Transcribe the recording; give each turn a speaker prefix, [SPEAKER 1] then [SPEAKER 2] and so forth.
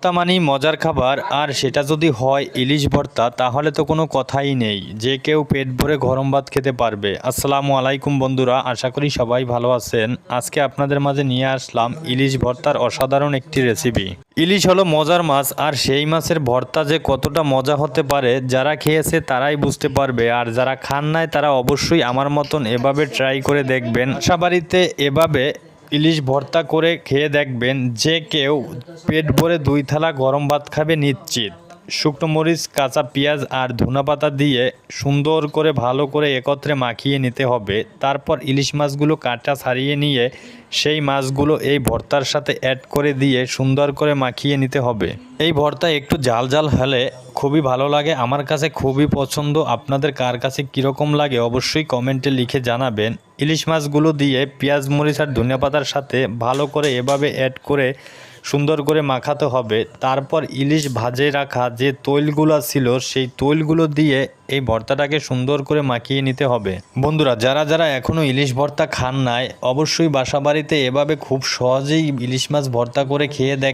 [SPEAKER 1] ভর্তা মানেই মজার খাবার, আর সেটা যদি হয় ইলিশ ভর্তা তাহলে তো কোনো কথাই নেই, যে কেউ পেট ভরে গরম ভাত খেতে পারবে। আসসালামু আলাইকুম বন্ধুরা, আশা করি সবাই ভালো আছেন। আজকে আপনাদের মাঝে নিয়ে আসলাম ইলিশ ভর্তার অসাধারণ একটি রেসিপি। ইলিশ হলো মজার মাছ, আর সেই মাছের ভর্তা যে কতটা মজা হতে পারে যারা খেয়েছে তারাই বুঝতে পারবে, আর যারা খান নাই তারা অবশ্যই আমার মতন এভাবে ট্রাই করে দেখবেন। বাসাবাড়িতে এভাবে ইলিশ ভর্তা করে খেয়ে দেখবেন, যে কেউ পেট ভরে 2 থালা গরম ভাত খাবে নিশ্চিত। শুকনো মরিচ, কাঁচা পেঁয়াজ আর ধনেপাতা দিয়ে সুন্দর করে ভালো করে একত্রে মাখিয়ে নিতে হবে। তারপর ইলিশ মাছগুলো কাঁটা ছাড়িয়ে নিয়ে সেই মাছগুলো এই ভর্তার সাথে অ্যাড করে দিয়ে সুন্দর করে মাখিয়ে নিতে হবে। এই ভর্তা একটু ঝাল ঝাল হলে খুবই ভালো লাগে, আমার কাছে খুবই পছন্দ। আপনাদের কার কাছে কীরকম লাগে অবশ্যই কমেন্টে লিখে জানাবেন। ইলিশ মাছগুলো দিয়ে পেঁয়াজ, মরিচ আর ধনেপাতার সাথে ভালো করে এভাবে অ্যাড করে সুন্দর করে মাখাতে হবে। তারপর ইলিশ ভাজে রাখা যে তৈলগুলো ছিল সেই তৈলগুলো দিয়ে এই ভর্তাটাকে সুন্দর করে মাখিয়ে নিতে হবে। বন্ধুরা, যারা যারা এখনও ইলিশ ভর্তা খান নাই অবশ্যই বাসাবাড়িতে এভাবে খুব সহজেই ইলিশ মাছ ভর্তা করে খেয়ে দেখ।